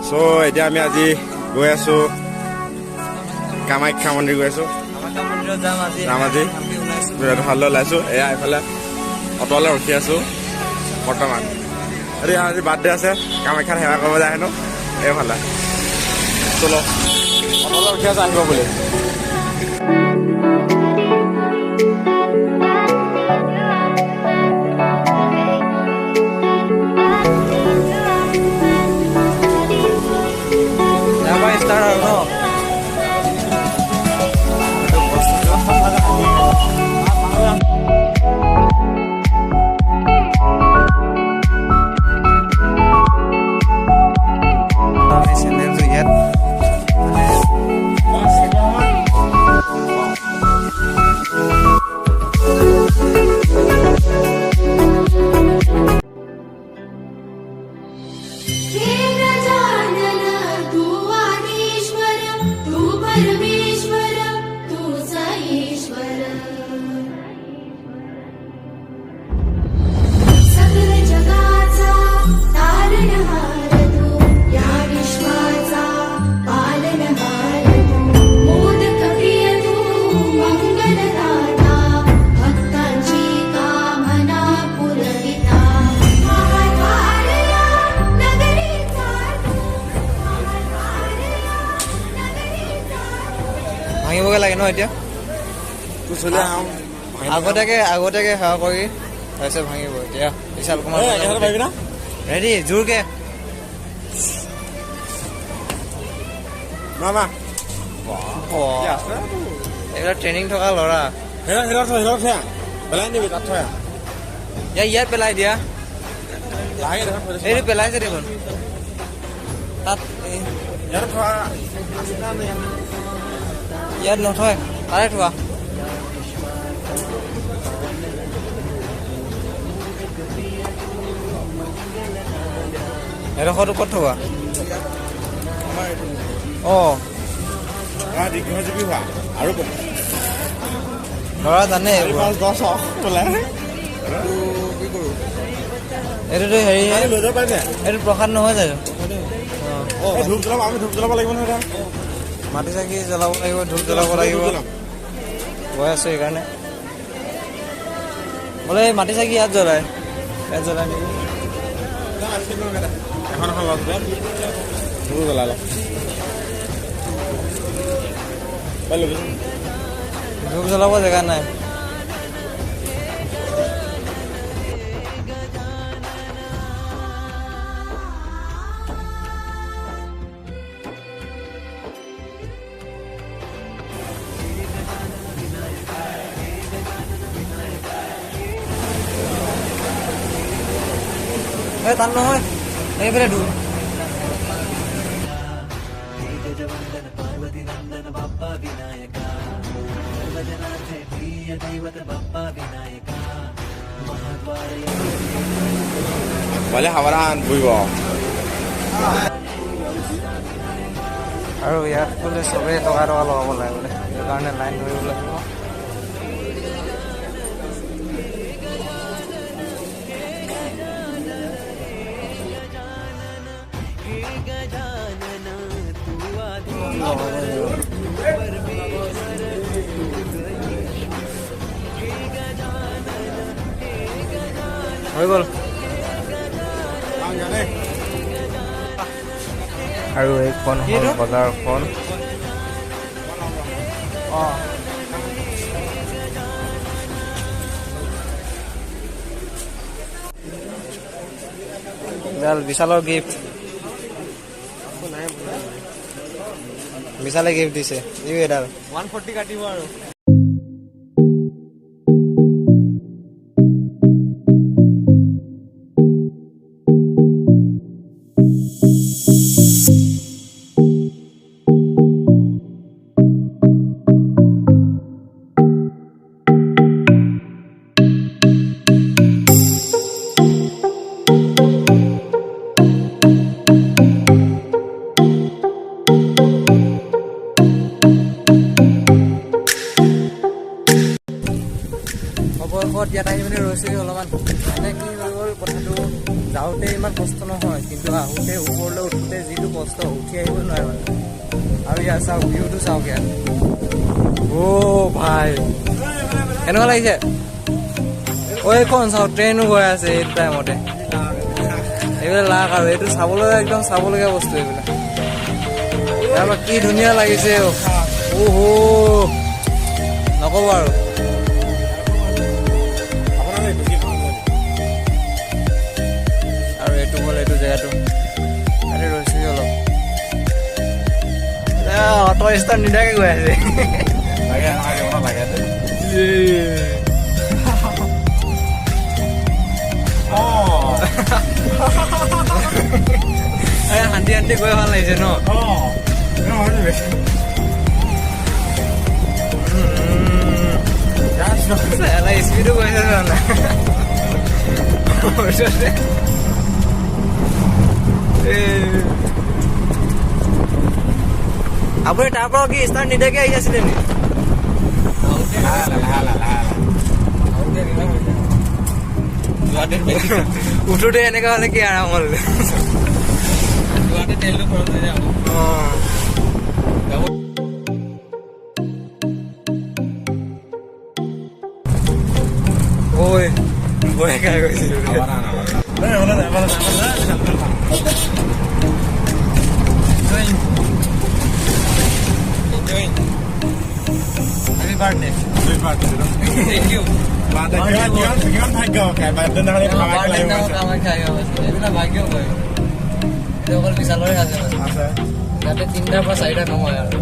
So এতিয়া আমি আজি গৈ আছো কামাখ্যা মন্দিৰ গৈ আছো যাম আজি ভাললৈ ওলাইছো এয়া এইফালে অটলে ৰখি আছো বৰ্তমান আজি বাৰ্থডে আছে কামাখ্যাত সেৱা কৰিব যায় হেনো এইফালে চলো অটলে ৰখি আছো আহিব বুলি ভাঙিবগে লাগে ন এতিয়া আগতীয়াকে সেৱা কৰি তাৰপিছত ভাঙিব এতিয়া বিশাল কুমাৰ ৰেডি জোৰকে এইবিলাক ট্ৰেইনিং থকা ল'ৰা ইয়াত পেলাই দিয়া এইটো পেলাইছে দেখোন তাত ইয়াত নথয় তাৰে থোৱা এডোখৰটো ক'ত থোৱা আৰু ল'ৰা জানে এইটোতো হেৰি এইটো প্ৰসাদ নহয় জানো ধূপ জ্বলাব লাগিব নহয় মাটি চাকি জ্বলাব লাগিব ধূপ জ্বলাব লাগিব গৈ আছো সেইকাৰণে বোলে মাটি চাকি ইয়াত জ্বলাই নেকি এখন ধূপ জ্বলাই ধূপ জ্বলাব জেগা নাই তাত নহয় এইফালে দূৰ ভালে সাৱধান বহিব আৰু ইয়াত বোলে চবেই টকা লগাব লাগে বোলে সেইকাৰণে লাইন ধৰিব লাগিব হৈ গ'ল আৰু এইখন হ'ল বজাৰখন বিশালৰ গিফ্ট বিশালে গিফ্ট দিছে এডাল 140 কাটিব আৰু ইয়াত আহি মানে ৰৈছিলোঁ অলপমান মানে কি হৈ গ'ল কথাটো যাওঁতে ইমান কষ্ট নহয় কিন্তু আহোঁতে ওপৰলৈ উঠোঁতে যিটো কষ্ট উঠি আহিব নোৱাৰে মানে আৰু ইয়াৰ চাওক ভিউটো চাওক ইয়াত অ' ভাই কেনেকুৱা লাগিছে ঐ এইখন চাওক ট্ৰেইনো গৈ আছে এইটো টাইমতে এইবিলাক লাখ আৰু এইটো চাবলৈ একদম চাবলগীয়া বস্তু এইবিলাক তাৰপৰা কি ধুনীয়া লাগিছে অহ নক'ব আৰু আৰু এইটো হ'ল এইটো জেগাটো ইয়াতে ৰৈছোহি অলপ অট' ষ্টাৰ্ট নিদাকে গৈ আছে শান্তি শান্তি গৈ ভাল লাগিছে ন স্পীডো গৈছে আপুনি তাৰ পৰা কি ষ্টাৰ্ট নিদিয়াকে আহি আছিলে নি উঠোতে এনেকুৱা হলে কি আৰাম হল ঐ ভয় খাই গৈছিলো Thank you. Kiman ভাগ্য খাই বাৰ্ডে ভাগ্য কয় এইটো অকল বিশালৰে আছে ইয়াতে 3টাৰ পৰা 4টা নহয় আৰু